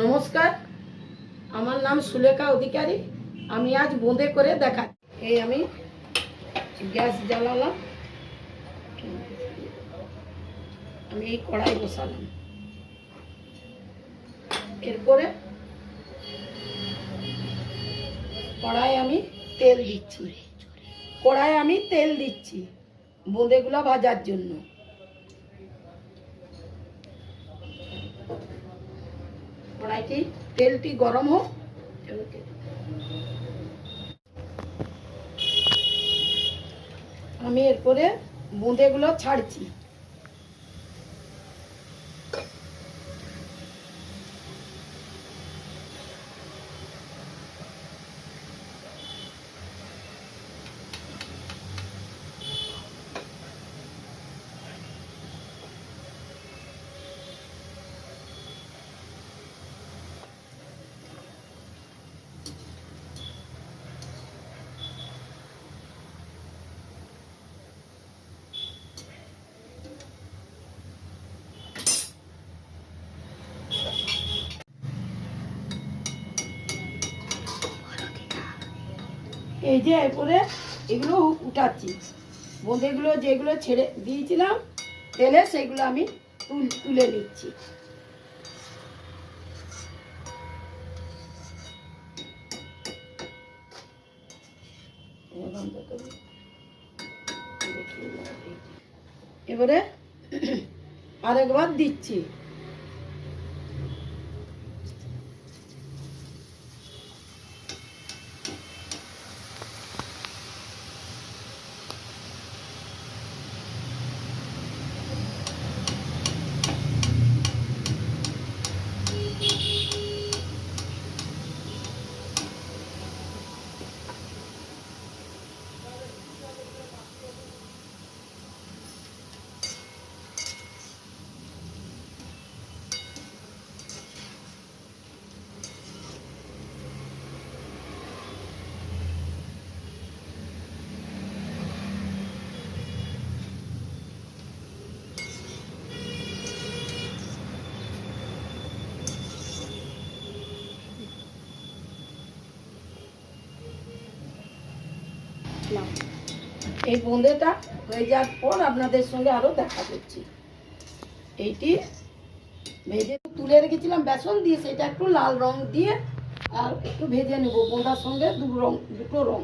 নমস্কার, আমার নাম সুলেখা অধিকারী। আমি আজ বোঁদে করে দেখাচ্ছি। এই আমি গ্যাস জ্বালালাম, আমি এই কড়াই বসালাম। এরপরে কড়াই আমি তেল দিচ্ছি বোঁদেগুলো ভাজার জন্য। কড়াইটি তেলটি গরম হোক। আমি এরপরে বোঁদেগুলো ছাড়ছি। এই যে এরপরে এগুলো উঠাচ্ছি, বোঁদেগুলো যেগুলো ছেড়ে দিয়েছিলাম তেলে, সেগুলো আমি তুলে নিচ্ছি। এবারে আরেকবার দিচ্ছি। এই বোঁদেটা হয়ে যাওয়ার পর আপনাদের সঙ্গে আরো দেখা করছি। এইটি ভেজে তুলে রেখেছিলাম বেসন দিয়ে, সেটা একটু লাল রং দিয়ে আর একটু ভেজে নেব বোঁদার সঙ্গে দুটো রং।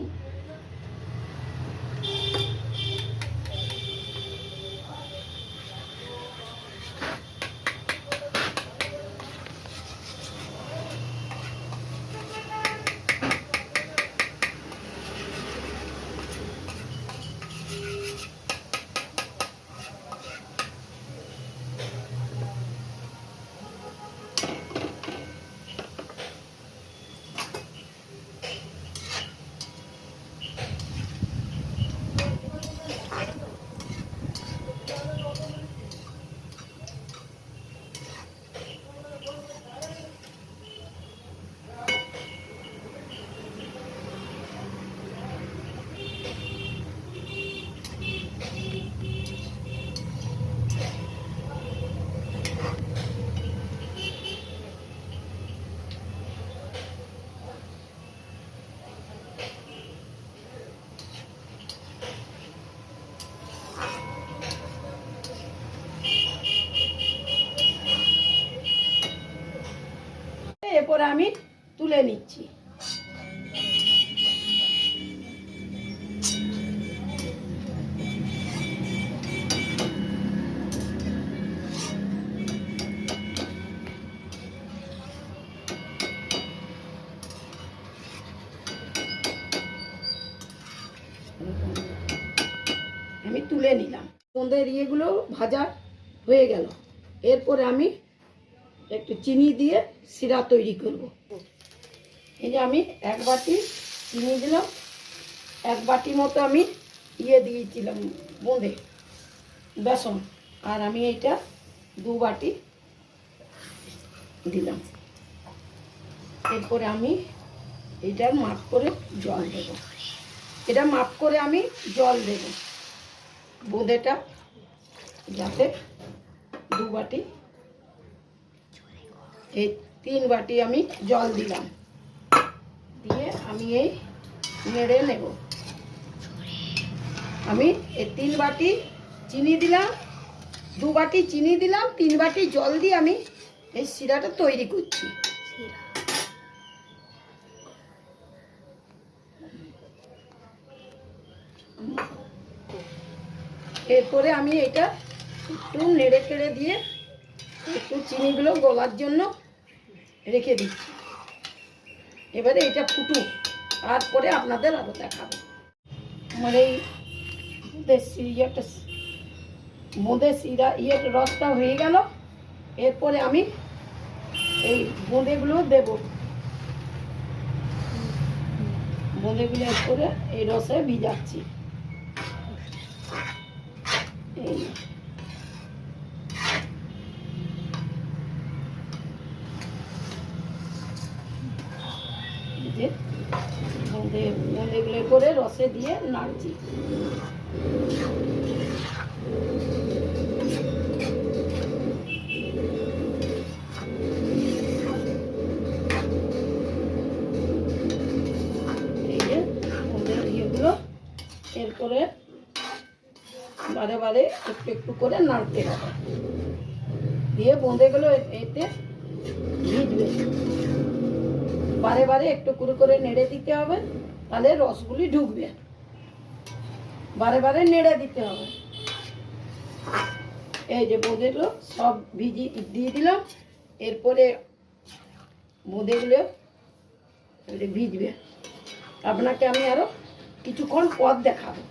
এরপরে আমি তুলে নিচ্ছি। আমি তুলে নিলাম। বোঁদের ইয়েগুলো ভাজা হয়ে গেল। এরপরে আমি একটু চিনি দিয়ে শিরা তৈরি করব। এই যে আমি এক বাটি চিনি দিলাম, এক বাটি মতো আমি দিয়েছিলাম বোঁদে বেসন, আর আমি এইটা 2 বাটি দিলাম। এরপরে আমি এইটা মাপ করে জল দেব। এটা মাপ করে আমি জল দেব বোঁদেটা যাতে 2 বাটি 3 বাটি আমি জল দিলাম, দিয়ে আমি এই নেড়ে নেব। আমি এই 3 বাটি চিনি দিলাম, 2 বাটি চিনি দিলাম, 3 বাটি জল দিয়ে আমি এই শিরাটা তৈরি করছি। এরপরে আমি এটা একটু নেড়ে কেড়ে দিয়ে একটু চিনিগুলো গলার জন্য রেখে দিচ্ছি। এবারে এটা ফুটুক, তারপরে আপনাদের আরও দেখাবো। আমার এই রসটা হয়ে গেল। এরপরে আমি এই বোঁদেগুলো দেব, বোঁদেগুলো এরপরে এই রসে ভিজাচ্ছি। এই যে বোঁদেগুলো করে রসে দিয়ে নাড়ছি। এরপরে বারে বারে একটু একটু করে নাড়তে হবে, দিয়ে বোঁদেগুলো এতে ভিজবে। বারে বারে একটু করে নেড়ে দিতে হবে, তাহলে রসগুলি ঢুকবে। বারে বারে নেড়ে দিতে হবে। এই যে বোঁদেগুলো সব দিয়ে দিলাম। এরপরে বোঁদেগুলো ভিজবে। আপনাকে আমি আরো কিছুক্ষণ পর দেখাবো।